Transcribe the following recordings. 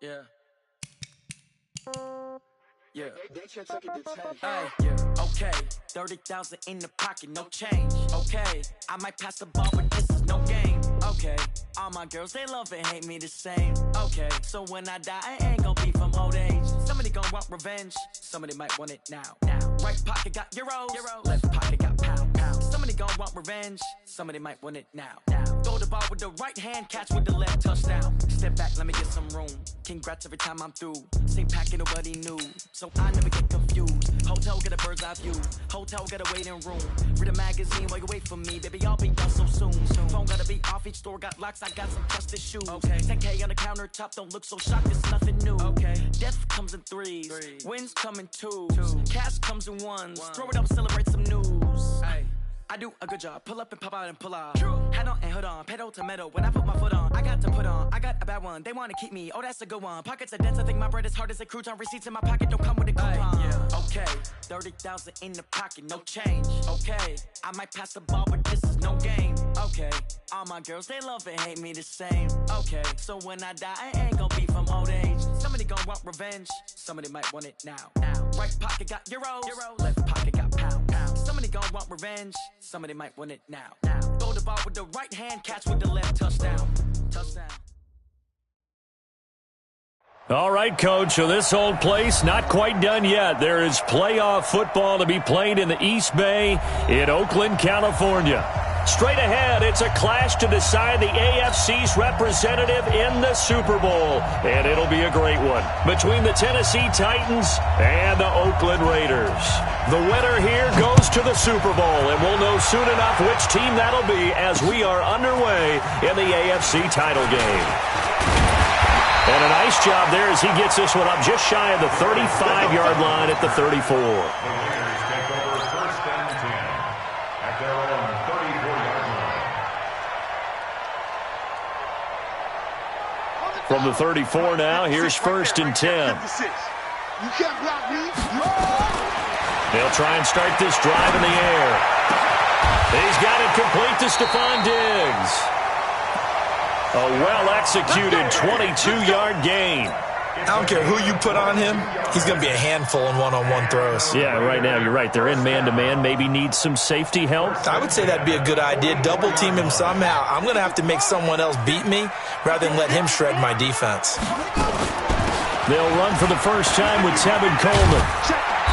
Yeah. Yeah. Hey, yeah. Okay. 30,000 in the pocket, no change. Okay. I might pass the ball, but this is no game. Okay. All my girls, they love and hate me the same. Okay. So when I die, I ain't gon' be from old age. Somebody gon' want revenge. Somebody might want it now. Right pocket got euros. Left pocket got pound. Somebody gon' want revenge. Somebody might want it now. Throw the ball with the right hand, catch with the left, touchdown. Step back, let me get some room. Congrats every time I'm through. Same packet, nobody knew. So I never get confused. Hotel get a bird's eye view. Hotel get a waiting room. Read a magazine while you wait for me. Baby, I'll be done so soon. Phone gotta be off, each store got locks. I got some trusted shoes. Okay. 10K on the countertop, don't look so shocked, it's nothing new. Okay. Death comes in threes. Wins come in twos. Cash comes in ones. Throw it up, celebrate some news. Ay. I do a good job. Pull up and pop out and pull out. True. Head on and hood on. Pedal to metal. When I put my foot on, I got to put on. I got a bad one. They want to keep me. Oh, that's a good one. Pockets are dense. I think my bread is hard as a crouton. Receipts in my pocket don't come with a coupon. Yeah. Okay. 30,000 in the pocket. No change. Okay. I might pass the ball, but this is no game. Okay. All my girls, they love and hate me the same. Okay. So when I die, I ain't gon' be from old age. Somebody gon' want revenge. Somebody might want it now. Right pocket got euros. Left pocket got pound. Somebody gon' want revenge. Somebody might want it now. Throw the ball with the right hand, catch with the left, touchdown. All right, Coach, so this old place not quite done yet. There is playoff football to be played in the East Bay in Oakland, California. Straight ahead, it's a clash to decide the AFC's representative in the Super Bowl. And it'll be a great one between the Tennessee Titans and the Oakland Raiders. The winner here goes to the Super Bowl, and we'll know soon enough which team that'll be as we are underway in the AFC title game. And a nice job there as he gets this one up just shy of the 35-yard line at the 34. From the 34 now, here's 1st and 10. They'll try and start this drive in the air. He's got it complete to Stephon Diggs. A well-executed 22-yard gain. I don't care who you put on him, he's going to be a handful in one-on-one throws. Yeah, right now, you're right. They're in man-to-man. Maybe needs some safety help. I would say that'd be a good idea. Double-team him somehow. I'm going to have to make someone else beat me rather than let him shred my defense. They'll run for the first time with Tevin Coleman.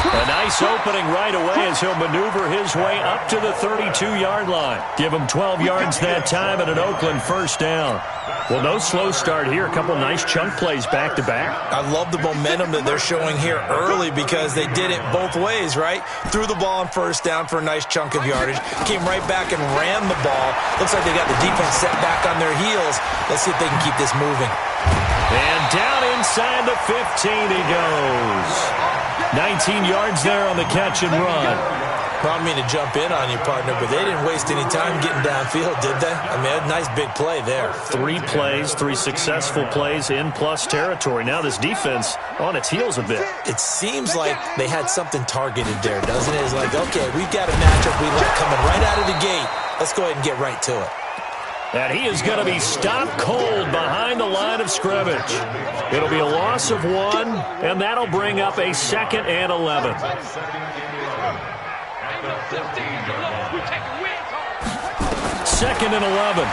A nice opening right away as he'll maneuver his way up to the 32-yard line. Give him 12 yards that time and an Oakland first down. Well, no slow start here. A couple nice chunk plays back-to-back. I love the momentum that they're showing here early because they did it both ways, right? Threw the ball on first down for a nice chunk of yardage. Came right back and ran the ball. Looks like they got the defense set back on their heels. Let's see if they can keep this moving. And down inside the 15 he goes. 19 yards there on the catch and run. I don't mean to jump in on you, partner, but they didn't waste any time getting downfield, did they? I mean, a nice big play there. 3 plays, 3 successful plays in plus territory. Now this defense on its heels a bit. It seems like they had something targeted there, doesn't it? It's like, okay, we've got a matchup we like coming right out of the gate. Let's go ahead and get right to it. And he is going to be stopped cold behind the line of scrimmage. It'll be a loss of 1, and that'll bring up a 2nd and 11. Second and 11.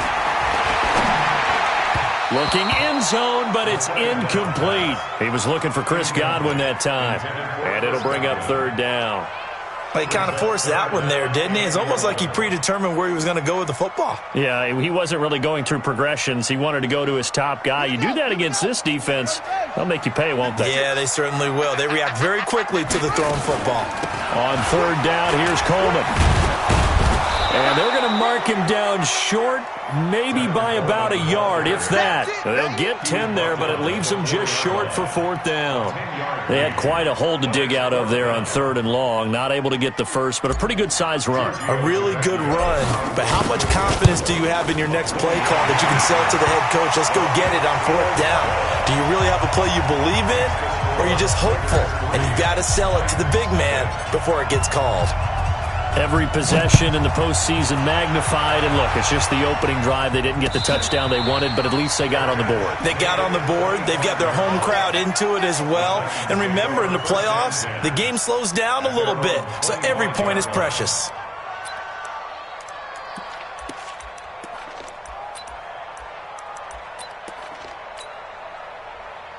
Looking end zone, but it's incomplete. He was looking for Chris Godwin that time. And it'll bring up 3rd down. Well, he kind of forced that one there, didn't he? It's almost like he predetermined where he was going to go with the football. Yeah, he wasn't really going through progressions. He wanted to go to his top guy. You do that against this defense, they'll make you pay, won't they? Yeah, they certainly will. They react very quickly to the thrown football. On 3rd down, here's Coleman. And they're going to mark him down short, maybe by about a yard, if that. They'll get 10 there, but it leaves them just short for 4th down. They had quite a hole to dig out of there on 3rd and long. Not able to get the first, but a pretty good-sized run. A really good run. But how much confidence do you have in your next play call that you can sell to the head coach? Let's go get it on 4th down. Do you really have a play you believe in, or are you just hopeful? And you got to sell it to the big man before it gets called. Every possession in the postseason magnified, and look, it's just the opening drive. They didn't get the touchdown they wanted, but at least they got on the board. They got on the board. They've got their home crowd into it as well. And remember, in the playoffs, the game slows down a little bit, so every point is precious.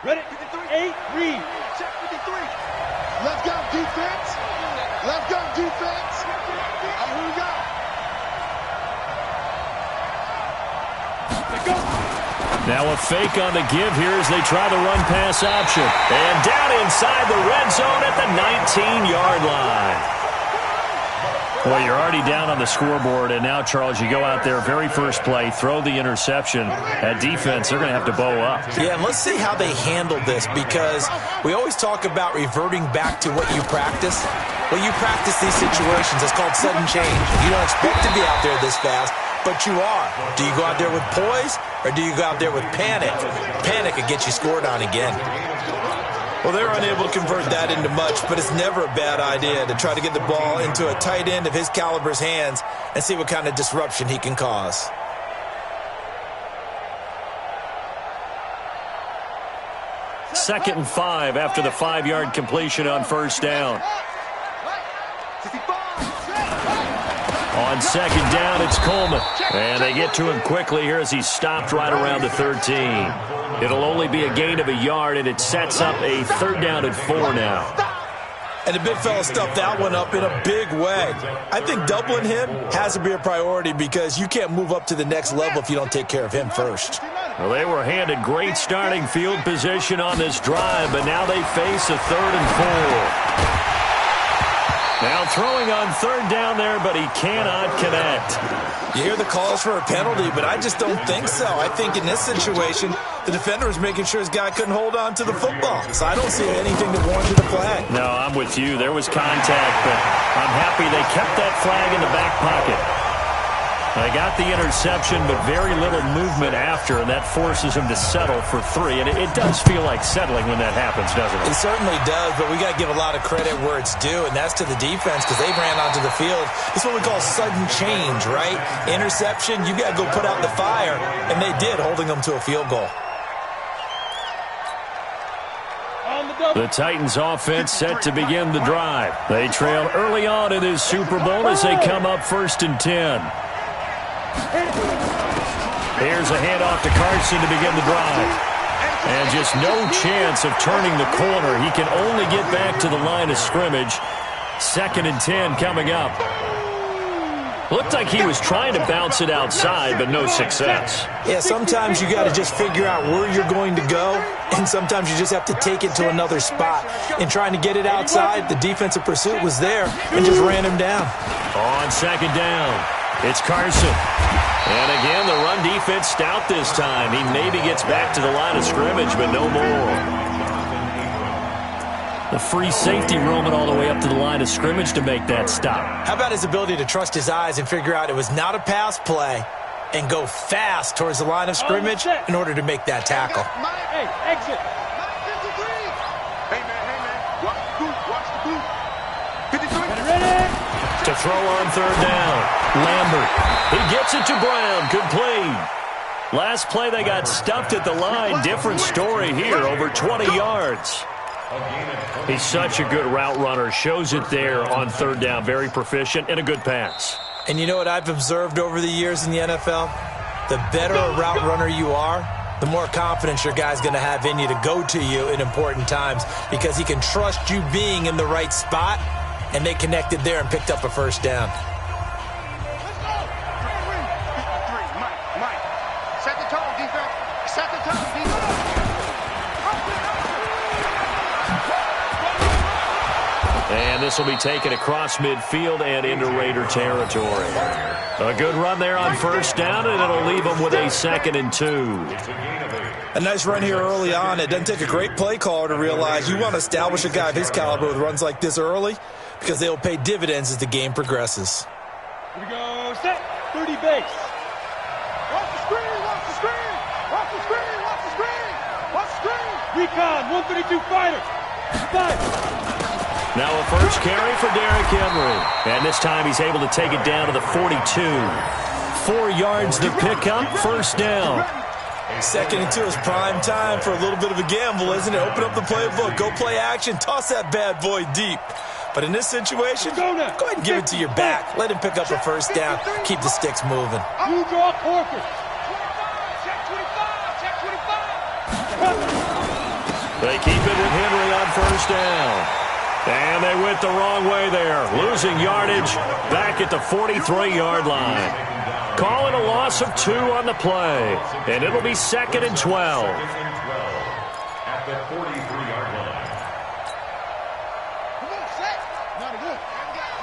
Ready? 8, read. Check 53. Let's go, defense. Let's go, defense. Here we go. Now a fake on the give here as they try the run-pass option. And down inside the red zone at the 19-yard line. Well, you're already down on the scoreboard, and now, Charles, you go out there, very first play, throw the interception. At defense, they're going to have to bow up. Yeah, and let's see how they handle this, because we always talk about reverting back to what you practice. Well, you practice these situations. It's called sudden change. You don't expect to be out there this fast, but you are. Do you go out there with poise, or do you go out there with panic? Panic could get you scored on again. Well, they're unable to convert that into much, but it's never a bad idea to try to get the ball into a tight end of his caliber's hands and see what kind of disruption he can cause. Second and 5 after the 5-yard completion on first down. On second down, it's Coleman. And they get to him quickly here as he's stopped right around the 13. It'll only be a gain of a yard, and it sets up a 3rd down and 4 now. And the big fella stuffed that one up in a big way. I think doubling him has to be a priority because you can't move up to the next level if you don't take care of him first. Well, they were handed great starting field position on this drive, but now they face a 3rd and 4. Now throwing on 3rd down there, but he cannot connect. You hear the calls for a penalty, but I just don't think so. I think in this situation, the defender was making sure his guy couldn't hold on to the football. So I don't see anything that warranted a flag. No, I'm with you. There was contact, but I'm happy they kept that flag in the back pocket. They got the interception, but very little movement after, and that forces him to settle for 3. And it does feel like settling when that happens, doesn't it? It certainly does, but we got to give a lot of credit where it's due, and that's to the defense because they ran onto the field. It's what we call sudden change, right? Interception, you got to go put out the fire, and they did, holding them to a field goal. The Titans offense set to begin the drive. They trail early on in this Super Bowl as they come up 1st and 10. Here's a handoff to Carson to begin the drive. And just no chance of turning the corner. He can only get back to the line of scrimmage. 2nd and 10 coming up. Looked like he was trying to bounce it outside, but no success. Yeah, sometimes you got to just figure out where you're going to go, and sometimes you just have to take it to another spot. In trying to get it outside, the defensive pursuit was there and just ran him down. On 2nd down, it's Carson. And again, the run defense stout this time. He maybe gets back to the line of scrimmage, but no more. The free safety roaming all the way up to the line of scrimmage to make that stop. How about his ability to trust his eyes and figure out it was not a pass play and go fast towards the line of scrimmage in order to make that tackle? Hey, exit. Hey, man. Watch the boot. Watch the boot. 53. Ready? To throw on 3rd down. Lambert. He gets it to Brown. Good play. Last play, they got stuffed at the line. Different story here. Over 20 yards. He's such a good route runner. Shows it there on 3rd down. Very proficient and a good pass. And you know what I've observed over the years in the NFL? The better a route runner you are, the more confidence your guy's going to have in you to go to you in important times because he can trust you being in the right spot, and they connected there and picked up a 1st down. Mike. Set the tone, defense. Set the tone, defense. And this will be taken across midfield and into Raider territory. A good run there on 1st down, and it'll leave them with a 2nd and 2. A nice run here early on. It doesn't take a great play caller to realize you want to establish a guy of his caliber with runs like this early because they'll pay dividends as the game progresses. Here we go. Set. 30 base. Watch the screen. Watch the screen. Watch the screen. Watch the screen. Watch the screen. Recon. 132 fighter. 5. Now a first carry for Derrick Henry. And this time he's able to take it down to the 42. 4 yards to pick up, first down. 2nd and 2 is prime time for a little bit of a gamble, isn't it? Open up the playbook, go play action, toss that bad boy deep. But in this situation, go ahead and give it to your back. Let him pick up a first down. Keep the sticks moving. You draw Corker. They keep it with Henry on first down. And they went the wrong way there. Losing yardage back at the 43-yard line. Calling a loss of 2 on the play. And it'll be 2nd and 12. At the 43-yard line. Come on, set. Not good.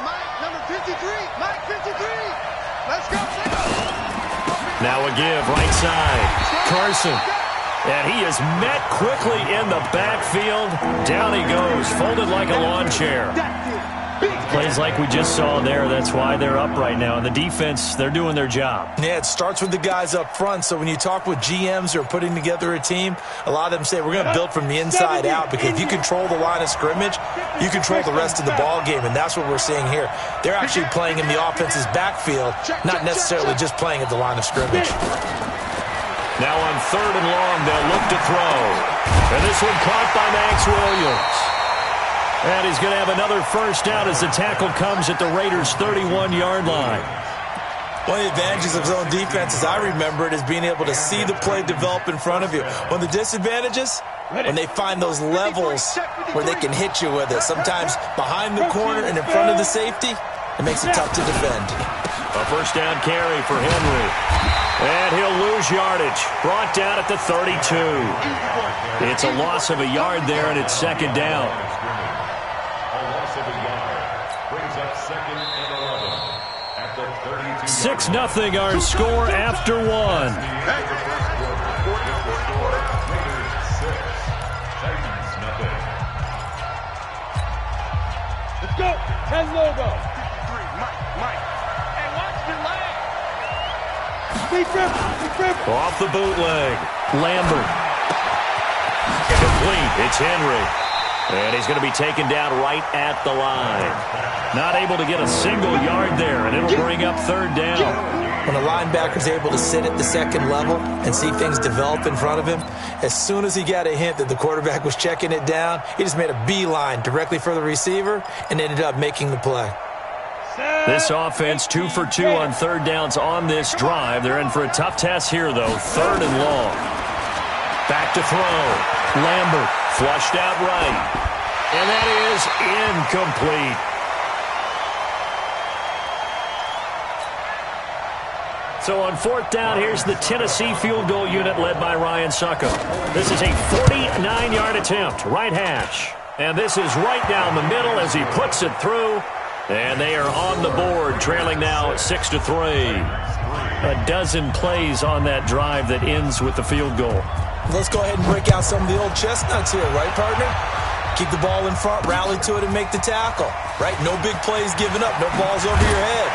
Mike, number 53. Mike, 53. Let's go, set. Now a give, right side. Carson. And he is met quickly in the backfield. Down he goes, folded like a lawn chair. Plays like we just saw there. That's why they're up right now. And the defense, they're doing their job. Yeah, it starts with the guys up front. So when you talk with GMs who are putting together a team, a lot of them say we're going to build from the inside out, because if you control the line of scrimmage, you control the rest of the ball game, and that's what we're seeing here. They're actually playing in the offense's backfield, not necessarily just playing at the line of scrimmage. Now on 3rd and long, they'll look to throw. And this one caught by Max Williams. And he's going to have another first down as the tackle comes at the Raiders' 31-yard line. One of the advantages of zone defense, as I remember it, is being able to see the play develop in front of you. One of the disadvantages, when they find those levels where they can hit you with it. Sometimes behind the corner and in front of the safety, it makes it tough to defend. A first down carry for Henry. And he'll lose yardage. Brought down at the 32. It's a loss of a yard there, and it's 2nd down. A loss of a yard. Brings up 2nd and 11. At the 32. 6-0 our score after 1. Let's go. 10 logo. Mike. And watch the leg. Off the bootleg. Lambert. Complete. It's Henry. And he's going to be taken down right at the line. Not able to get a single yard there, and it'll bring up 3rd down. When a linebacker's able to sit at the 2nd level and see things develop in front of him, as soon as he got a hint that the quarterback was checking it down, he just made a beeline directly for the receiver and ended up making the play. This offense 2 for 2 on 3rd downs on this drive. They're in for a tough test here, though. 3rd and long. Back to throw. Lambert flushed out right. And that is incomplete. So on 4th down, here's the Tennessee field goal unit led by Ryan Succo. This is a 49-yard attempt, right hash. And this is right down the middle as he puts it through. And they are on the board, trailing now at 6-3. A dozen plays on that drive that ends with the field goal. Let's go ahead and break out some of the old chestnuts here, right, partner? Keep the ball in front, rally to it, and make the tackle, right? No big plays given up, no balls over your head.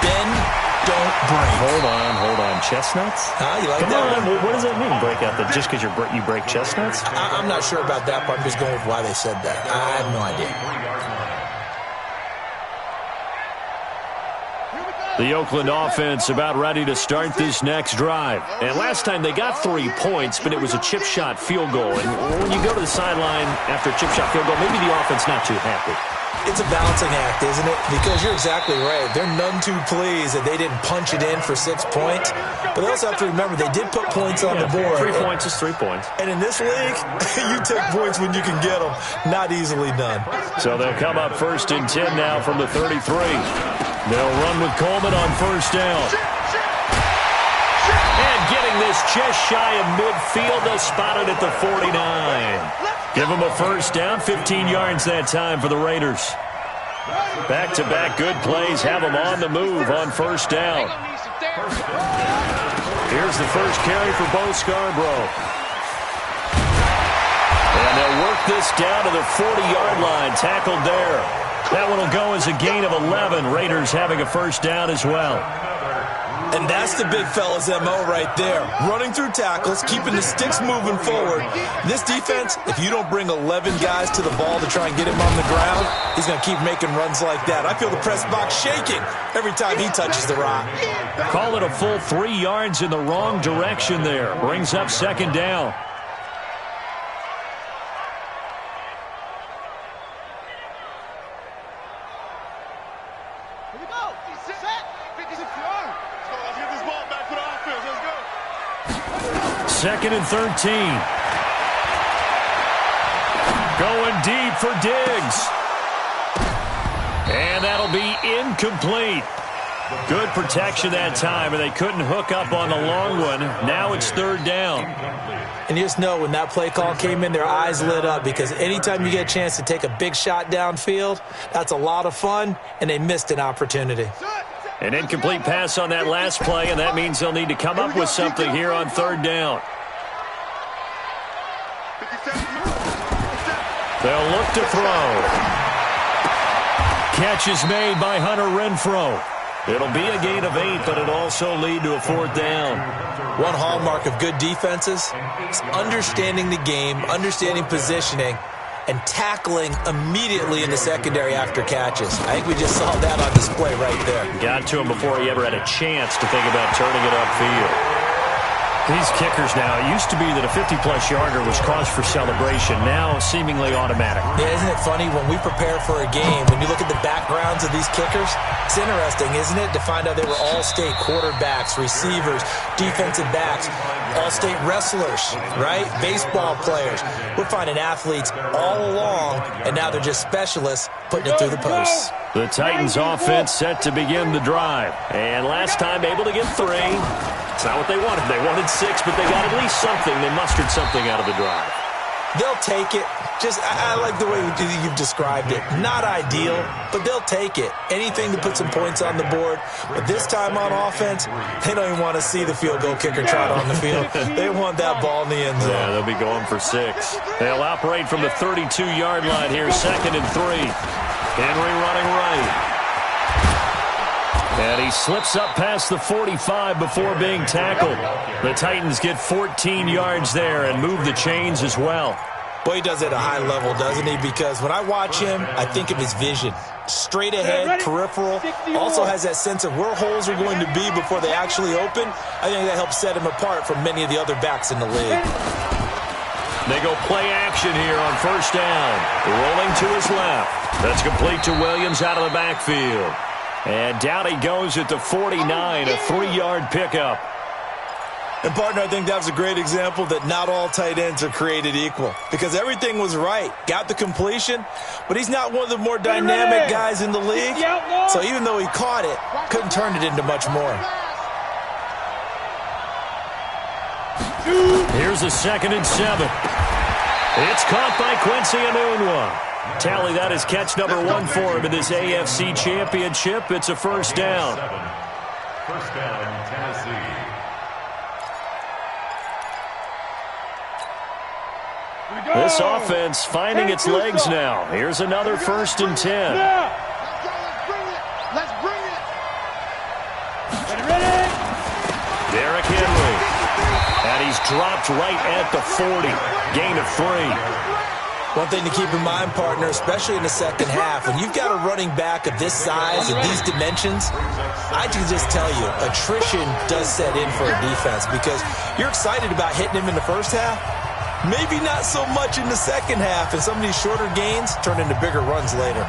Bend, don't break. Hold on. Chestnuts? You like Come that on. one? What does that mean, break out? Just because you break chestnuts? I'm not sure about that part. I'm just going with why they said that. I have no idea. The Oakland offense about ready to start this next drive. And last time they got 3 points, but it was a chip shot field goal. And when you go to the sideline after a chip shot field goal, maybe the offense not too happy. It's a balancing act, isn't it? Because you're exactly right. They're none too pleased that they didn't punch it in for 6 points. But they also have to remember they did put points on the board. 3 points is 3 points. And in this league, you take points when you can get them. Not easily done. So they'll come up 1st and 10 now from the 33. They'll run with Coleman on 1st down. And getting this just shy of midfield, they'll spot it at the 49. Give them a 1st down, 15 yards that time for the Raiders. Back-to-back good plays have them on the move on 1st down. Here's the first carry for Bo Scarborough. And they'll work this down to the 40-yard line, tackled there. That one will go as a gain of 11. Raiders having a 1st down as well. And that's the big fella's MO right there. Running through tackles, keeping the sticks moving forward. This defense, if you don't bring 11 guys to the ball to try and get him on the ground, he's going to keep making runs like that. I feel the press box shaking every time he touches the rock. Call it a full 3 yards in the wrong direction there. Brings up second down. Here we go. Set. 56 yards. Let's get this ball back for the offense. Let's go. 2nd and 13. Going deep for Diggs. And that'll be incomplete. Good protection that time, and they couldn't hook up on the long one. Now it's 3rd down. And you just know when that play call came in, their eyes lit up, because anytime you get a chance to take a big shot downfield, that's a lot of fun, and they missed an opportunity. An incomplete pass on that last play, and that means they'll need to come up with something here on 3rd down. They'll look to throw. Catch is made by Hunter Renfrow. It'll be a gain of 8, but it'll also lead to a 4th down. One hallmark of good defenses is understanding the game, understanding positioning, and tackling immediately in the secondary after catches. I think we just saw that on display right there. Got to him before he ever had a chance to think about turning it upfield. These kickers now, it used to be that a 50-plus yarder was cause for celebration. Now, seemingly automatic. Yeah, isn't it funny? When we prepare for a game, when you look at the backgrounds of these kickers, it's interesting, isn't it, to find out they were all-state quarterbacks, receivers, defensive backs, all-state wrestlers, right? Baseball players. We're finding athletes all along, and now they're just specialists putting it through the posts. The Titans offense set to begin the drive. And last time able to get 3. It's not what they wanted. They wanted 6, but they got at least something. They mustered something out of the drive. They'll take it. I like the way you've described it. Not ideal, but they'll take it. Anything to put some points on the board. But this time on offense, they don't even want to see the field goal kicker trot on the field. They want that ball in the end zone. Yeah, they'll be going for 6. They'll operate from the 32-yard line here, 2nd and 3. Henry running right. And he slips up past the 45 before being tackled. The Titans get 14 yards there and move the chains as well. Boy, he does it at a high level, doesn't he? Because when I watch him, I think of his vision. Straight ahead, peripheral. Also has that sense of where holes are going to be before they actually open. I think that helps set him apart from many of the other backs in the league. They go play action here on 1st down. Rolling to his left. That's complete to Williams out of the backfield. And down he goes at the 49, a 3-yard pickup. And, partner, I think that was a great example that not all tight ends are created equal, because everything was right. Got the completion, but he's not one of the more dynamic guys in the league. So even though he caught it, couldn't turn it into much more. Here's a 2nd and 7. It's caught by Quincy Enunwa. Tally, that is catch number 1 for him in this AFC Championship. It's a 1st down. 1st down, Tennessee. This offense finding its legs now. Here's another 1st and 10. Let's bring it. Ready? Derrick Henry. And he's dropped right at the 40. Gain of 3. One thing to keep in mind, partner, especially in the second half, when you've got a running back of this size and these dimensions, I can just tell you, attrition does set in for a defense, because you're excited about hitting him in the first half. Maybe not so much in the second half, and some of these shorter gains turn into bigger runs later.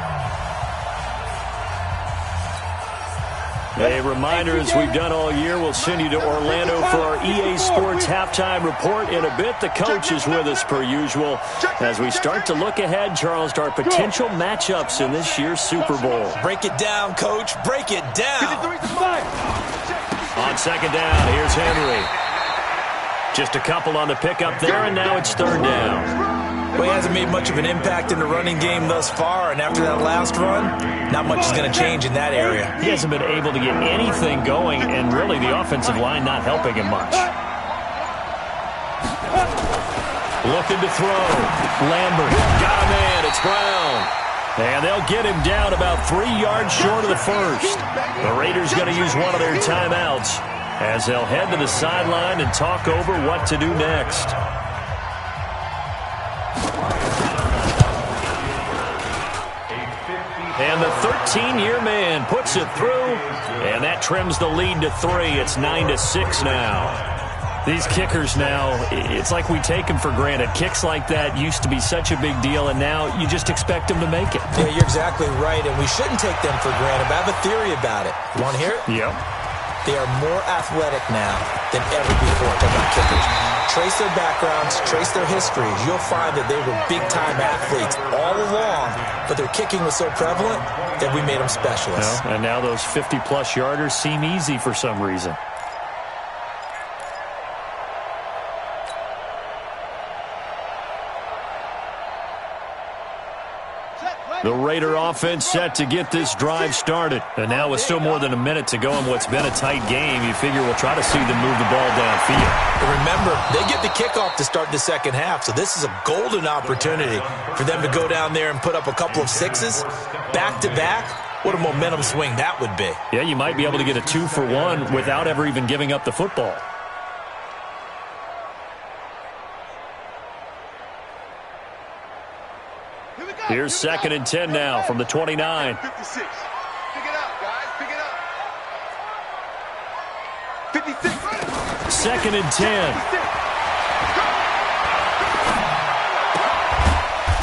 A reminder, as we've done all year, we'll send you to Orlando for our EA Sports halftime report. In a bit, the coach is with us per usual as we start to look ahead, Charles, to our potential matchups in this year's Super Bowl. Break it down, Coach. Break it down. On 2nd down, here's Henry. Just a couple on the pickup there, and now it's 3rd down. Well, he hasn't made much of an impact in the running game thus far, and after that last run, not much is going to change in that area. He hasn't been able to get anything going, and really the offensive line not helping him much. Looking to throw. Lambert got a man. It's Brown. And they'll get him down about 3 yards short of the 1st. The Raiders going to use one of their timeouts. as they'll head to the sideline and talk over what to do next. And the 13-year man puts it through, and that trims the lead to 3. It's 9-6 now. These kickers now, it's like we take them for granted. Kicks like that used to be such a big deal, and now you just expect them to make it. Yeah, you're exactly right, and we shouldn't take them for granted. But I have a theory about it. You want to hear it? Yep. They are more athletic now than ever before. Talk about kickers. Trace their backgrounds, trace their histories. You'll find that they were big-time athletes all along, but their kicking was so prevalent that we made them specialists. Well, and now those 50-plus yarders seem easy for some reason. The Raider offense set to get this drive started. And now with still more than a minute to go in what's been a tight game, you figure we'll try to see them move the ball downfield. And remember, they get the kickoff to start the second half, so this is a golden opportunity for them to go down there and put up a couple of sixes back-to-back. What a momentum swing that would be. Yeah, you might be able to get a 2-for-1 without ever even giving up the football. Here's 2nd and 10 now from the 29. 56. Pick it up, guys. Pick it up. 56. 2nd and 10.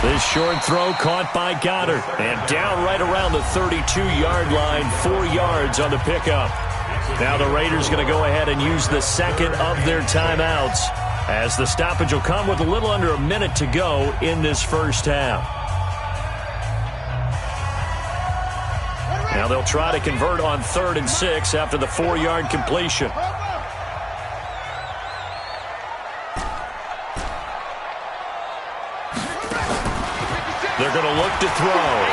This short throw caught by Goddard. And down right around the 32-yard line, 4 yards on the pickup. Now the Raiders going to go ahead and use the second of their timeouts, as the stoppage will come with a little under a minute to go in this first half. Now they'll try to convert on 3rd and 6 after the 4-yard completion. They're going to look to throw.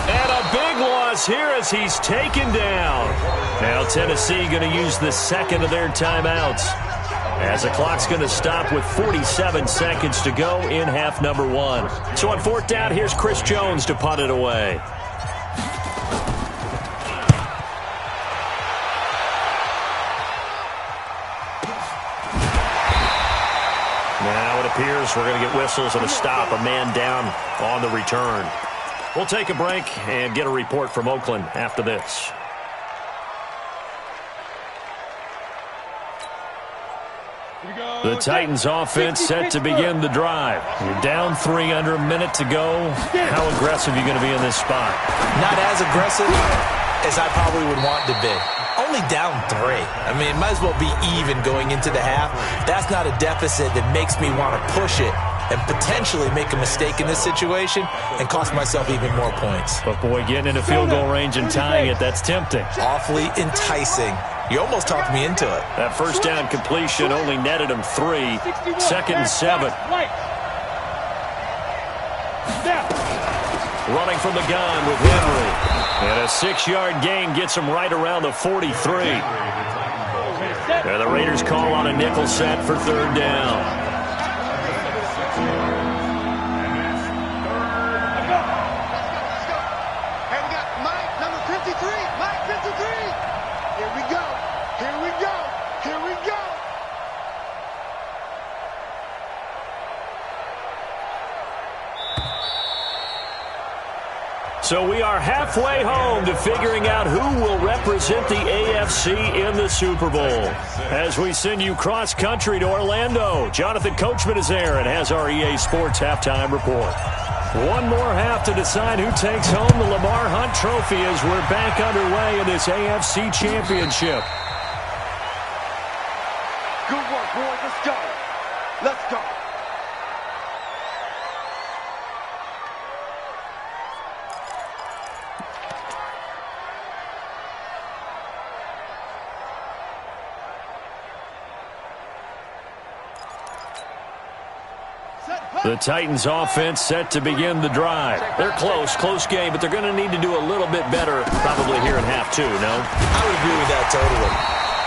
And a big loss here as he's taken down. Now Tennessee going to use the second of their timeouts, as the clock's going to stop with 47 seconds to go in half number 1. So on 4th down, here's Chris Jones to punt it away. Now it appears we're going to get whistles and a stop, a man down on the return. We'll take a break and get a report from Oakland after this. The Titans offense set to begin the drive. You're down 3 under a minute to go. How aggressive are you going to be in this spot? Not as aggressive as I probably would want to be. Only down 3. I mean, it might as well be even going into the half. That's not a deficit that makes me want to push it and potentially make a mistake in this situation and cost myself even more points. But boy, getting into field goal range and tying it, that's tempting. Awfully enticing. You almost talked me into it. That first down completion only netted him 3. 2nd and 7. Running from the gun with Henry. And a 6-yard gain gets him right around the 43. And the Raiders call on a nickel set for 3rd down. And we got Mike, number 53. Mike 53. Here we go. Here we go. Here we go. So we are halfway home to figuring out who will represent the AFC in the Super Bowl. As we send you cross-country to Orlando, Jonathan Coachman is there and has our EA Sports halftime report. One more half to decide who takes home the Lamar Hunt Trophy as we're back underway in this AFC Championship. Good work, boys. Let's go. Let's go. The Titans offense set to begin the drive. They're close game, but they're going to need to do a little bit better probably here in half 2, no? I would agree with that totally.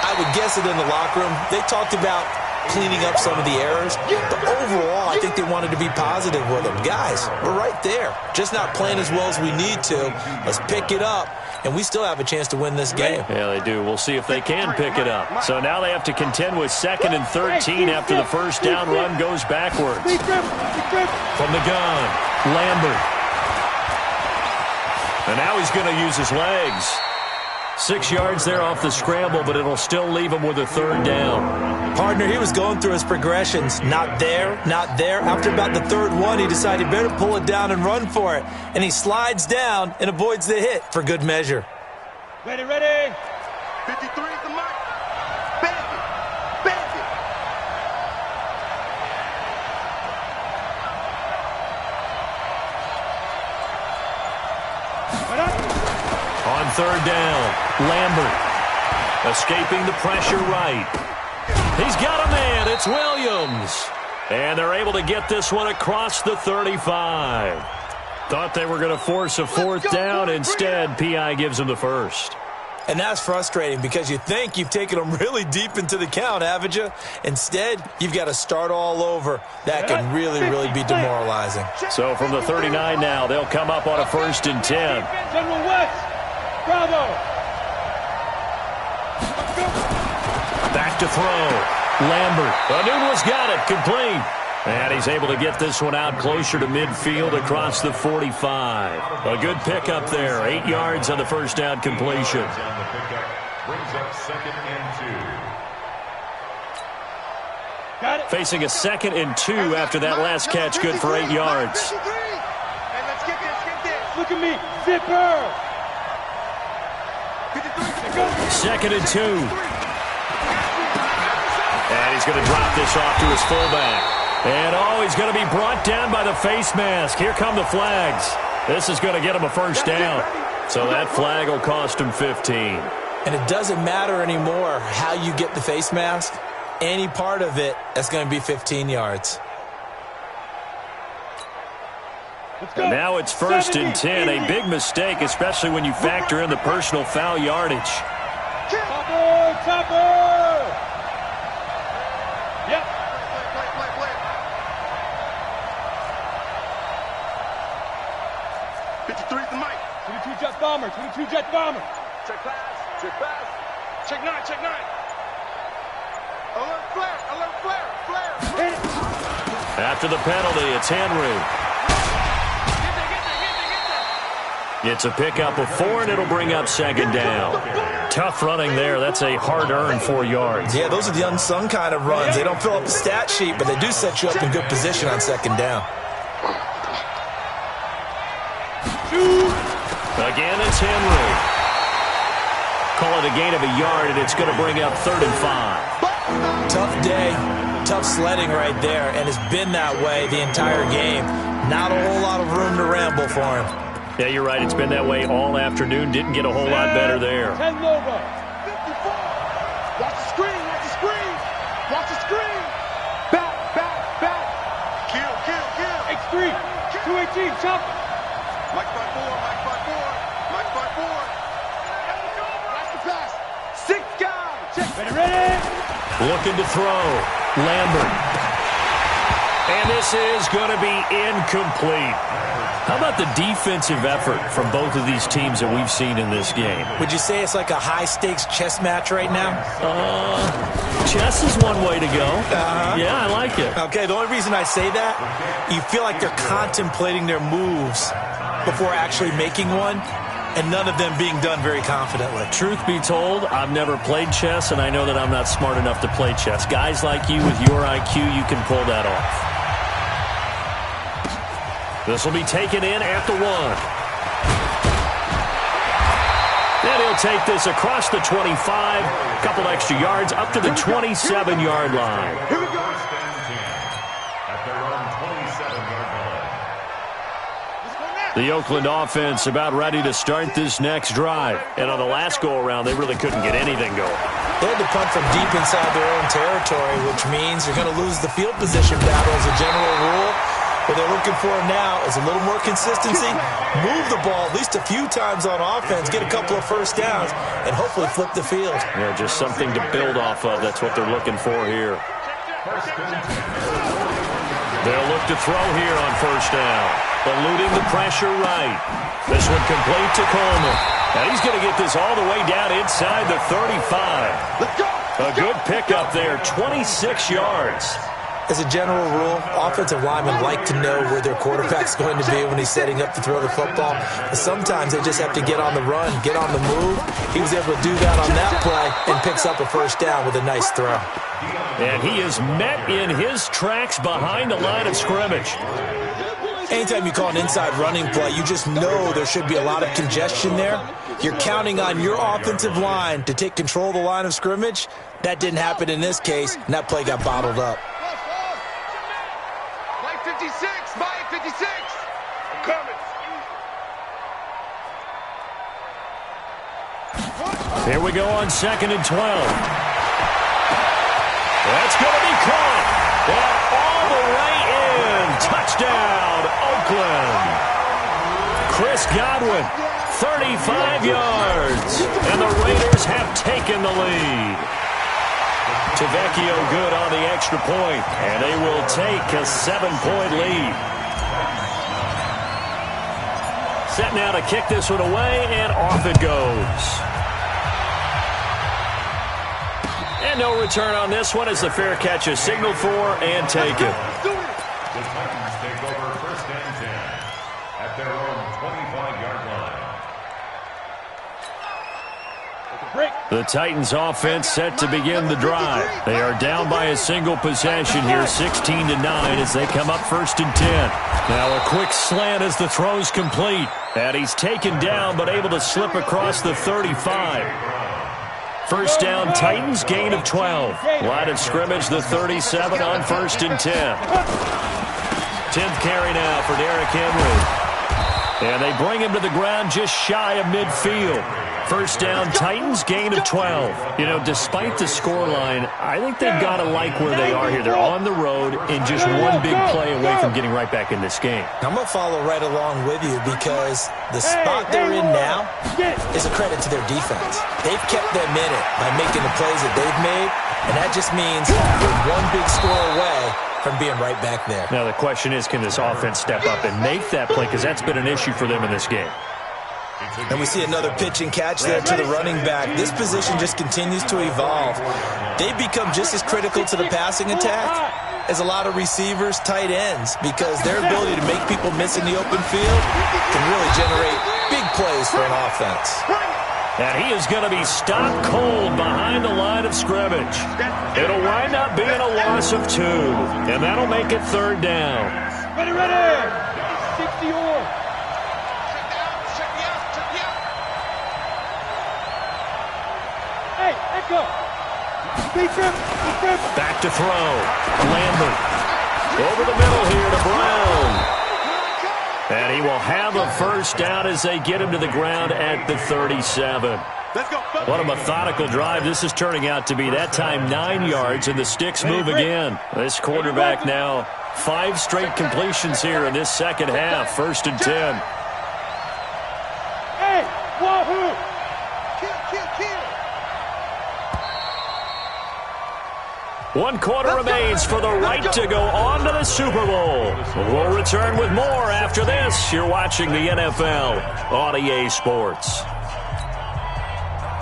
I would guess it in the locker room. They talked about cleaning up some of the errors. But overall, I think they wanted to be positive with them. Guys, we're right there. Just not playing as well as we need to. Let's pick it up, and we still have a chance to win this game. Yeah, they do. We'll see if they can pick it up. So now they have to contend with 2nd and 13 after the first down run goes backwards. From the gun, Lambert. And now he's going to use his legs. 6 yards there off the scramble, but it'll still leave him with a 3rd down. Partner, he was going through his progressions. Not there, not there. After about the 3rd one, he decided he better pull it down and run for it. And he slides down and avoids the hit for good measure. Ready, ready. 53 is the mark. Bandit. Bandit. On 3rd down, Lambert escaping the pressure right. He's got a man. It's Williams. And they're able to get this one across the 35. Thought they were going to force a 4th down. Instead, P.I. gives them the 1st. And that's frustrating because you think you've taken them really deep into the count, haven't you? Instead, you've got to start all over. That can really, really be demoralizing. So from the 39 now, they'll come up on a 1st and 10. General West. Bravo. Back to throw. Lambert. Anunwa's got it. Complete. And he's able to get this one out closer to midfield across the 45. A good pickup there. 8 yards on the first down completion. Brings up 2nd and 2. Got it. Facing a 2nd and 2 after that last catch. Good for 8 yards. Hey, let's get this. Look at me. Zipper. 2nd and 2. And he's going to drop this off to his fullback. And, he's going to be brought down by the face mask. Here come the flags. This is going to get him a 1st down. So that flag will cost him 15. And it doesn't matter anymore how you get the face mask. Any part of it, that's going to be 15 yards. And now it's 1st and 10. A big mistake, especially when you factor in the personal foul yardage. Topper. Yep. Play. 53 is the mic. 22 jet bomber. 22 jet bomber. Check pass. Check 9. Alert flare. After the penalty, it's Henry. It's a pickup of 4, and it'll bring up 2nd down. Tough running there. That's a hard-earned 4 yards. Yeah, those are the unsung kind of runs. They don't fill up the stat sheet, but they do set you up in good position on 2nd down. Again, it's Henry. Call it a gain of a yard, and it's going to bring up 3rd and 5. Tough day, tough sledding right there, and it's been that way the entire game. Not a whole lot of room to ramble for him. Yeah, you're right. It's been that way all afternoon. Didn't get a whole lot better there. 10 Nova. 54. Watch the screen. Back. Kill. X3. 218. Chop. Mike 5-4. Watch the pass. 6 guys. Check. Ready. Looking to throw. Lambert. And this is going to be incomplete. How about the defensive effort from both of these teams that we've seen in this game? Would you say it's like a high-stakes chess match right now? Chess is one way to go. Yeah, I like it. Okay, the only reason I say that, you feel like they're contemplating their moves before actually making one, and none of them being done very confidently. Truth be told, I've never played chess, and I know that I'm not smart enough to play chess. Guys like you with your IQ, you can pull that off. This will be taken in at the 1. And he'll take this across the 25. A couple extra yards up to the 27-yard line. Here we go. At their own 27-yard line. The Oakland offense about ready to start this next drive. And on the last go-around, they really couldn't get anything going. They had to punt from deep inside their own territory, which means you're going to lose the field position battle as a general rule. What they're looking for now is a little more consistency, move the ball at least a few times on offense, get a couple of 1st downs, and hopefully flip the field. Yeah, just something to build off of. That's what they're looking for here. They'll look to throw here on first down. Eluding the pressure right. This one complete to Coleman. And he's going to get this all the way down inside the 35. Let's go. A good pickup there, 26 yards. As a general rule, offensive linemen like to know where their quarterback's going to be when he's setting up to throw the football. But sometimes they just have to get on the run, get on the move. He was able to do that on that play and picks up a first down with a nice throw. And he is met in his tracks behind the line of scrimmage. Anytime you call an inside running play, you just know there should be a lot of congestion there. You're counting on your offensive line to take control of the line of scrimmage. That didn't happen in this case, and that play got bottled up. Mike 56, Mike 56. I'm coming. Here we go on 2nd and 12. That's going to be caught. And all the way in. Touchdown, Oakland. Chris Godwin, 35 yards. And the Raiders have taken the lead. Tavecchio good on the extra point, and they will take a 7-point lead. Set now to kick this one away, and off it goes. And no return on this one as the fair catch is signaled for and taken. The Titans take over 1st and 10 at their own 25-yard line. The Titans offense set to begin the drive. They are down by a single possession here, 16-9 as they come up 1st and 10. Now a quick slant as the throw's complete. And he's taken down but able to slip across the 35. First down, Titans, gain of 12. Line of scrimmage, the 37 on 1st and 10. 10th carry now for Derrick Henry. And they bring him to the ground just shy of midfield. First down, Titans, gain of 12. You know, despite the scoreline, I think they've got to like where they are here. They're on the road and just one big play away from getting right back in this game. I'm going to follow right along with you because the spot they're in now is a credit to their defense. They've kept them in it by making the plays that they've made, and that just means they're one big score away from being right back there. Now the question is, can this offense step up and make that play? Because that's been an issue for them in this game. And we see another pitch and catch there to the running back. This position just continues to evolve. They've become just as critical to the passing attack as a lot of receivers, tight ends, because their ability to make people miss in the open field can really generate big plays for an offense. And he is going to be stopped cold behind the line of scrimmage. It'll wind up being a loss of 2, and that'll make it 3rd down. Ready, ready. 60 or. Hey, echo. Back to throw. Lambert. Over the middle here to Brown. And he will have a first down as they get him to the ground at the 37. What a methodical drive this is turning out to be. That time 9 yards, and the sticks move again. This quarterback now 5 straight completions here in this second half. 1st and 10. Hey, wahoo! Kill. 1 quarter remains for the right to go on to the Super Bowl. We'll return with more after this. You're watching the NFL on EA Sports. Here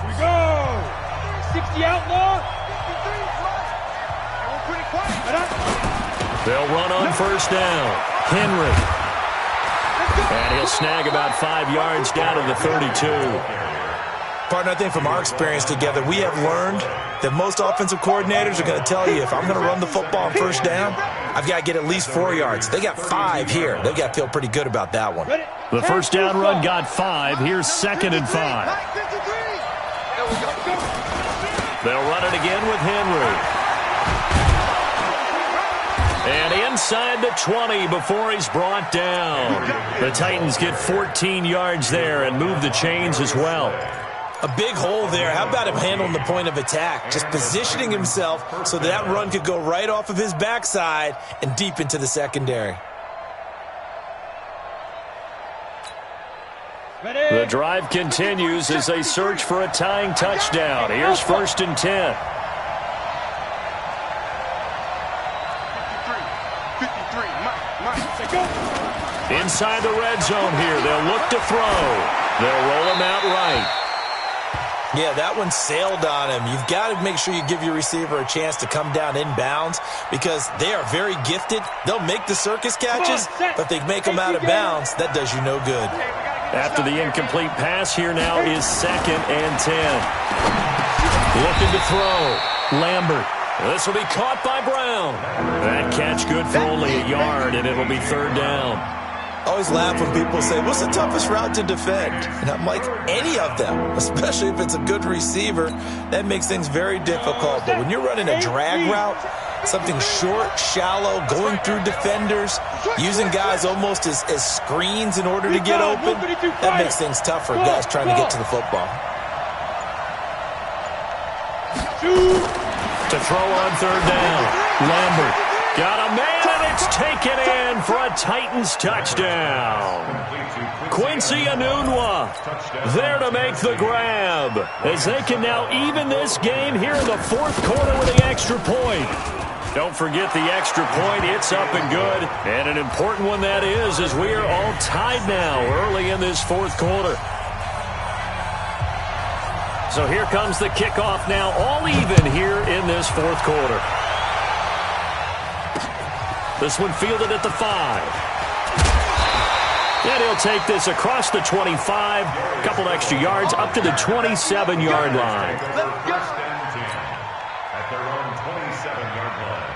we go! 60 outlaw! They'll run on first down. Henry. And he'll snag about 5 yards down to the 32. Partner, I think from our experience together, we have learned that most offensive coordinators are going to tell you, if I'm going to run the football on first down, I've got to get at least 4 yards. They got 5 here. They've got to feel pretty good about that one. The first down run got 5. Here's 2nd and 5. They'll run it again with Henry. And inside the 20 before he's brought down. The Titans get 14 yards there and move the chains as well. A big hole there. How about him handling the point of attack? Just positioning himself so that run could go right off of his backside and deep into the secondary. The drive continues as they search for a tying touchdown. Here's 1st and 10. Inside the red zone here. They'll look to throw. They'll roll him out right. Yeah, that one sailed on him. You've got to make sure you give your receiver a chance to come down inbounds because they are very gifted. They'll make the circus catches, but if they make them out of bounds, that does you no good. After the incomplete pass, here now is 2nd and 10. Looking to throw. Lambert. This will be caught by Brown. That catch good for only a yard, and it'll be 3rd down. I always laugh when people say, what's the toughest route to defend? And I'm like, any of them, especially if it's a good receiver. That makes things very difficult. But when you're running a drag route, something short, shallow, going through defenders, using guys almost as screens in order to get open, that makes things tough for guys trying to get to the football. To throw on 3rd down. Lambert. Got a man, and it's taken in for a Titans touchdown. Quincy Enunwa there to make the grab as they can now even this game here in the 4th quarter with the extra point. Don't forget the extra point. It's up and good, and an important one that is as we are all tied now early in this 4th quarter. So here comes the kickoff now, all even here in this 4th quarter. This one fielded at the 5. And he'll take this across the 25. A couple extra yards up to the 27-yard line. First and 10 at their own 27-yard line.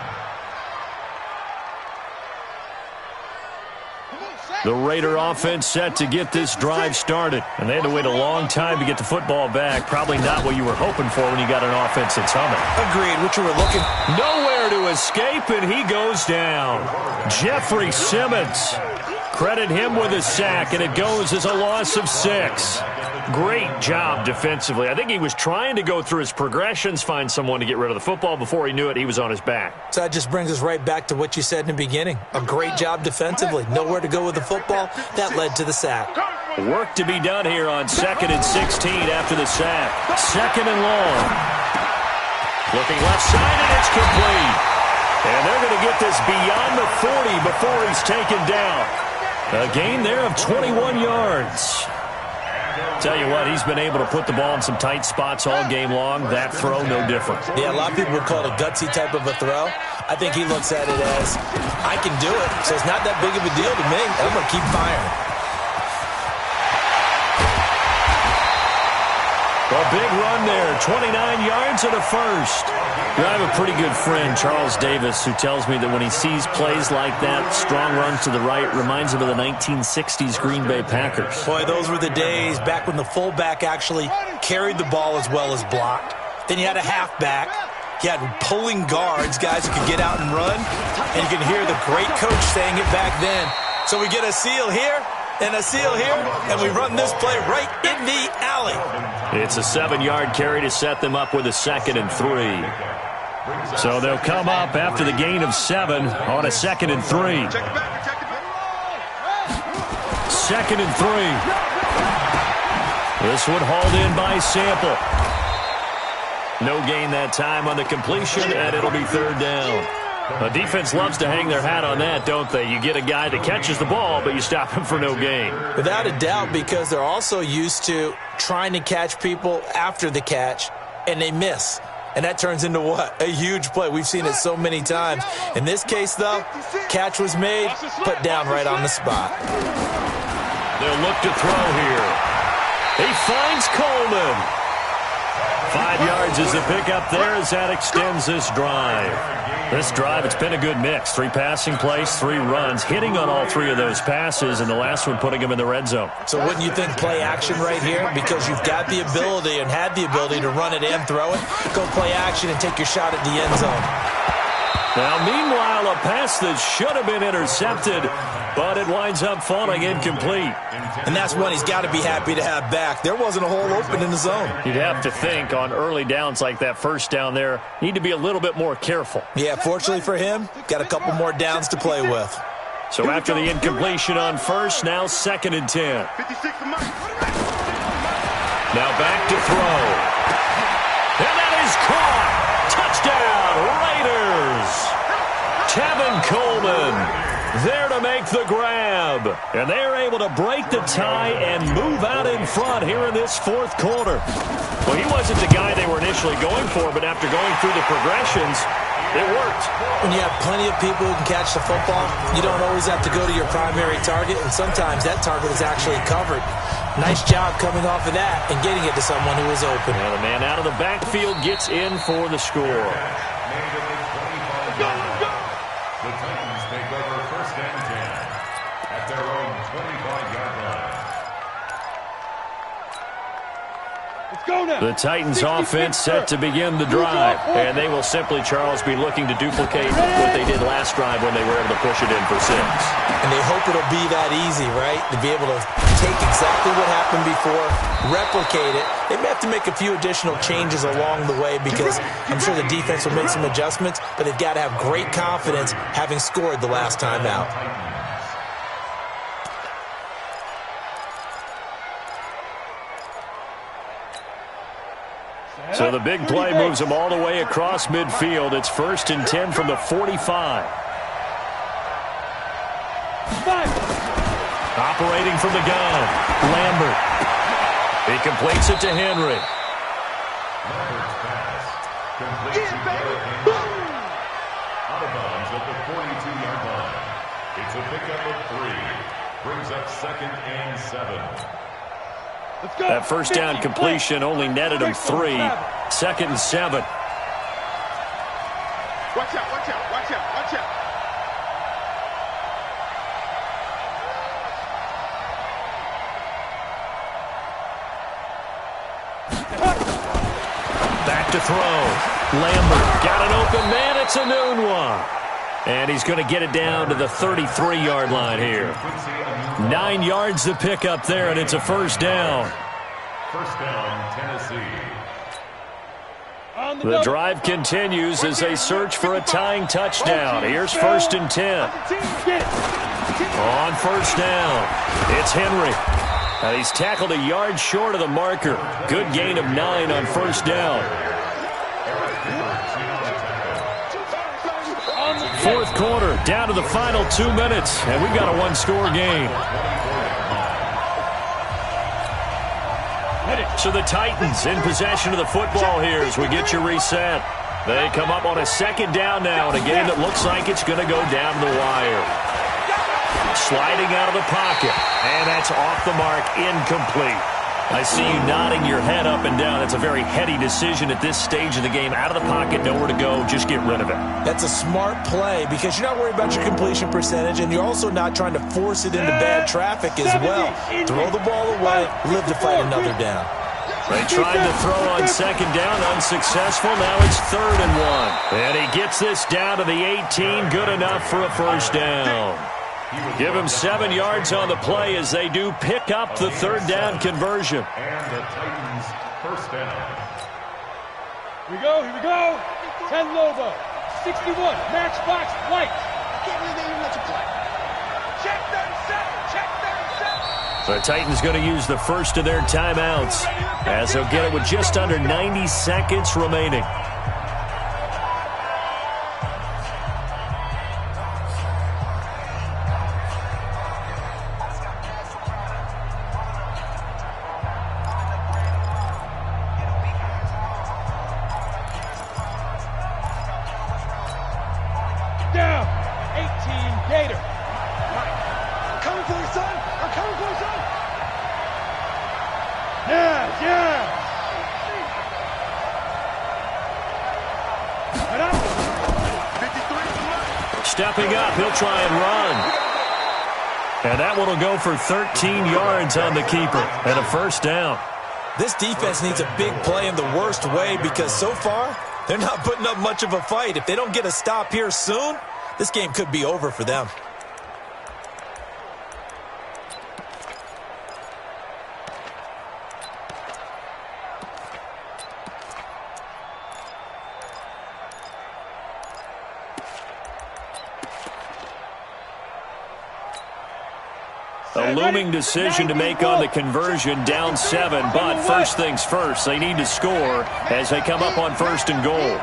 The Raider offense set to get this drive started. And they had to wait a long time to get the football back. Probably not what you were hoping for when you got an offense that's humming. Agreed. What you were looking. Nowhere to escape, and he goes down. Jeffrey Simmons. Credit him with a sack, and it goes as a loss of 6. Great job defensively. I think he was trying to go through his progressions, find someone to get rid of the football. Before he knew it, he was on his back. So that just brings us right back to what you said in the beginning. A great job defensively. Nowhere to go with the football. That led to the sack. Work to be done here on 2nd and 16 after the sack. 2nd and long. Looking left side, and it's complete. And they're going to get this beyond the 40 before he's taken down. A gain there of 21 yards. Tell you what, he's been able to put the ball in some tight spots all game long. That throw, no different. Yeah, a lot of people would call it a gutsy type of a throw. I think he looks at it as, I can do it, so it's not that big of a deal to me, and I'm going to keep firing. A big run there, 29 yards and a first. I have a pretty good friend, Charles Davis, who tells me that when he sees plays like that, strong runs to the right, reminds him of the 1960s Green Bay Packers. Boy, those were the days back when the fullback actually carried the ball as well as blocked. Then you had a halfback. You had pulling guards, guys who could get out and run. And you can hear the great coach saying it back then. So we get a seal here. And a seal here, and we run this play right in the alley. It's a 7-yard carry to set them up with a 2nd and 3. So they'll come up after the gain of 7 on a 2nd and 3. 2nd and 3. This one hauled in by Sample. No gain that time on the completion, and it'll be 3rd down. The defense loves to hang their hat on that, don't they? You get a guy that catches the ball, but you stop him for no gain. Without a doubt, because they're also used to trying to catch people after the catch, and they miss. And that turns into what? A huge play. We've seen it so many times. In this case, though, catch was made, put down right on the spot. They'll look to throw here. He finds Coleman. 5 yards is the pickup there as that extends this drive. This drive, it's been a good mix. 3 passing plays, 3 runs, hitting on all 3 of those passes, and the last one putting him in the red zone. So wouldn't you think play action right here? Because you've got the ability and had the ability to run it and throw it. Go play action and take your shot at the end zone. Now, meanwhile, a pass that should have been intercepted, but it winds up falling incomplete. And that's one he's got to be happy to have back. There wasn't a hole open in the zone. You'd have to think on early downs like that first down there, need to be a little bit more careful. Yeah, fortunately for him, got a couple more downs to play with. So after the incompletion on first, now 2nd and 10. Now back to throw. And that is caught. Touchdown, Raiders. Tevin Coleman there to make make the grab. And they're able to break the tie and move out in front here in this fourth quarter. Well, he wasn't the guy they were initially going for, but after going through the progressions, it worked. When you have plenty of people who can catch the football, you don't always have to go to your primary target, and sometimes that target is actually covered. Nice job coming off of that and getting it to someone who is open. And the man out of the backfield gets in for the score. The Titans take over first and 10 at their own 25-yard line. Let's go now. The Titans offense set to begin the drive, and they will simply, Charles, be looking to duplicate what they did last drive when they were able to push it in for 6. And they hope it'll be that easy, right? To be able to take exactly what happened before, replicate it. They may have to make a few additional changes along the way because I'm sure the defense will make some adjustments, but they've got to have great confidence having scored the last time out. So the big play moves them all the way across midfield. It's 1st and 10 from the 45. Operating from the gun, Lambert. He completes it to Henry. Lambert's pass completes to Derrick Henry. Out of bounds at the 42-yard line. It's a pickup of 3. Brings up 2nd and 7. That first down completion only netted him 3. 2nd and 7. Watch out, watch out, watch out, watch out. Back to throw. Lambert got an open man. It's a noon one. And he's going to get it down to the 33-yard line here. 9 yards to pick up there, and it's a first down. First down, Tennessee. The drive continues as they search for a tying touchdown. Here's 1st and 10. On first down, it's Henry. And he's tackled a yard short of the marker. Good gain of 9 on first down. Fourth quarter, down to the final 2 minutes, and we've got a one-score game. So the Titans in possession of the football here as we get you reset. They come up on a 2nd down now in a game that looks like it's going to go down the wire. Sliding out of the pocket, and that's off the mark, incomplete. I see you nodding your head up and down. It's a very heady decision at this stage of the game. Out of the pocket, nowhere to go. Just get rid of it. That's a smart play because you're not worried about your completion percentage, and you're also not trying to force it into bad traffic as well. Throw the ball away, live to fight another down. They tried to throw on 2nd down, unsuccessful. Now it's 3rd and 1. And he gets this down to the 18, good enough for a first down. Give him 7 yards on the play as they do pick up the 3rd down conversion. And the Titans first down. Here we go, here we go. 10 Lobo, 61, matchbox white. Can't believe they even let you play. Check 37, check 37. The Titans going to use the first of their timeouts as they'll get it with just under 90 seconds remaining. Down, 18 Gator. I'm coming for you, son. I'm coming for you, son. Yeah, yeah. Head up. 53. Stepping up, he'll try and run. And that one will go for 13 yards on the keeper and a first down. This defense needs a big play in the worst way because so far, they're not putting up much of a fight. If they don't get a stop here soon, this game could be over for them. A looming decision to make on the conversion, down 7, but first things first, they need to score as they come up on 1st and goal.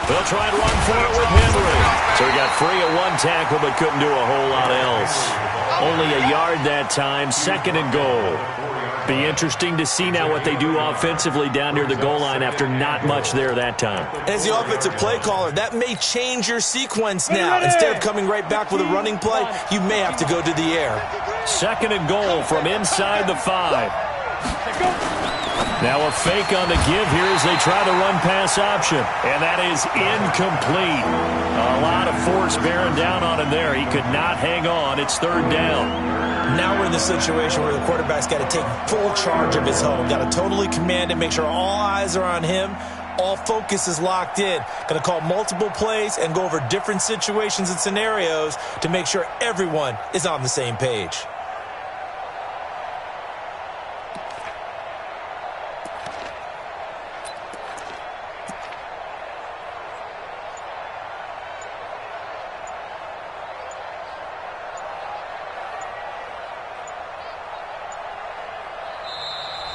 They'll try and run for it with Henry. So he got free of one tackle but couldn't do a whole lot else. Only a yard that time, 2nd and goal. Be interesting to see now what they do offensively down near the goal line after not much there that time. As the offensive play caller, that may change your sequence now. Instead of coming right back with a running play, you may have to go to the air. 2nd and goal from inside the 5. Now a fake on the give here as they try the run-pass option. And that is incomplete. A lot of force bearing down on him there. He could not hang on. It's 3rd down. Now we're in the situation where the quarterback's got to take full charge of his home. Got to totally command it, make sure all eyes are on him. All focus is locked in. Going to call multiple plays and go over different situations and scenarios to make sure everyone is on the same page.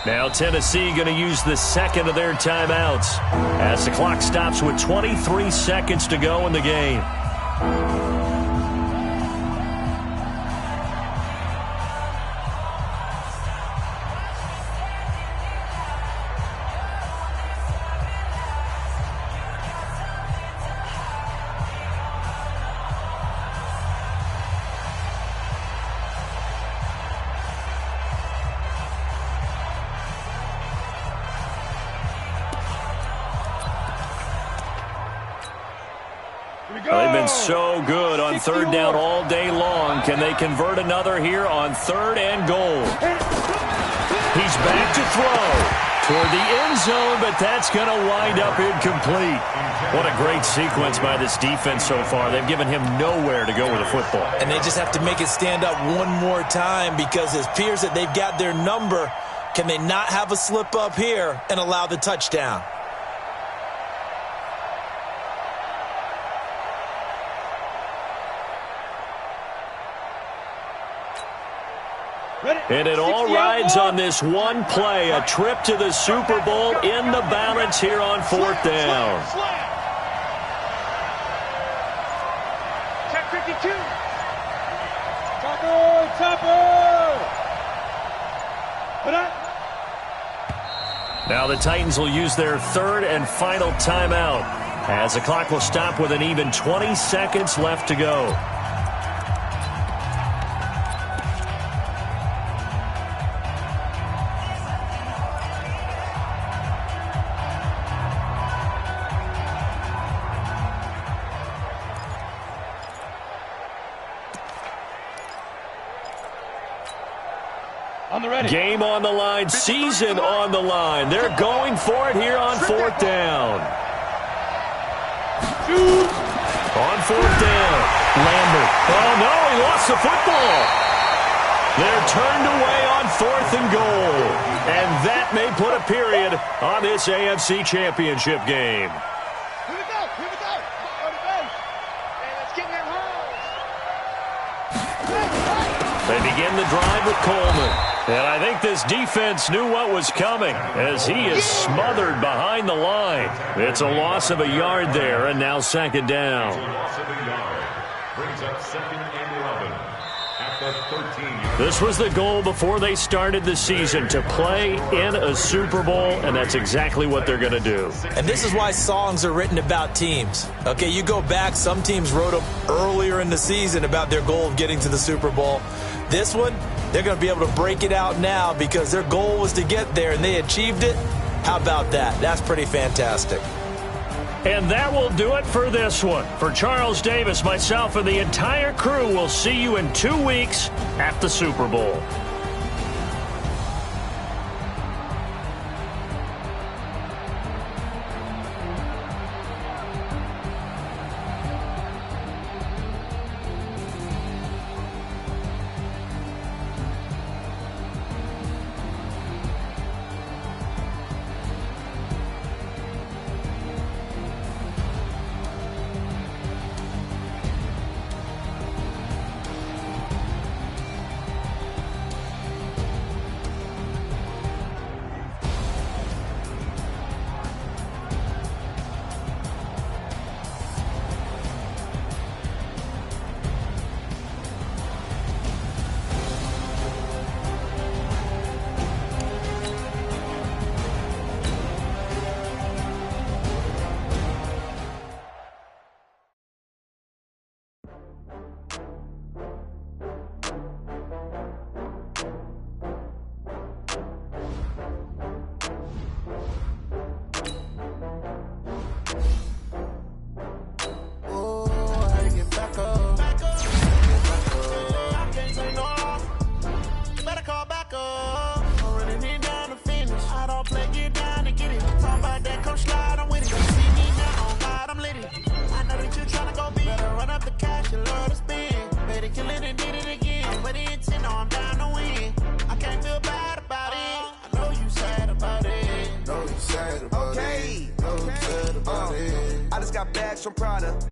Now Tennessee going to use the 2nd of their timeouts as the clock stops with 23 seconds to go in the game. They've been so good on 3rd down all day long. Can they convert another here on 3rd and goal? He's back to throw toward the end zone, but that's going to wind up incomplete. What a great sequence by this defense so far. They've given him nowhere to go with the football. And they just have to make it stand up one more time because it appears that they've got their number. Can they not have a slip up here and allow the touchdown? And it all rides on this one play, a trip to the Super Bowl in the balance here on 4th down. Check 52. Topper. Put up. Now the Titans will use their 3rd and final timeout as the clock will stop with an even 20 seconds left to go. Game on the line, season on the line. They're going for it here on 4th down. On 4th down, Lambert. Oh, no, he lost the football. They're turned away on 4th and goal. And that may put a period on this AFC Championship game. Here we go. Go to base. Hey, let's get in there, They begin the drive with Coleman. And I think this defense knew what was coming as he is smothered behind the line. It's a loss of a yard there, and now 2nd down. Loss of a yard. Brings up 2nd and 11 at the 13-yard. This was the goal before they started the season, to play in a Super Bowl, and that's exactly what they're going to do. And this is why songs are written about teams. Okay, you go back, some teams wrote them earlier in the season about their goal of getting to the Super Bowl. This one, they're going to be able to break it out now because their goal was to get there, and they achieved it. How about that? That's pretty fantastic. And that will do it for this one. For Charles Davis, myself, and the entire crew, we'll see you in 2 weeks at the Super Bowl. got bags from Prada.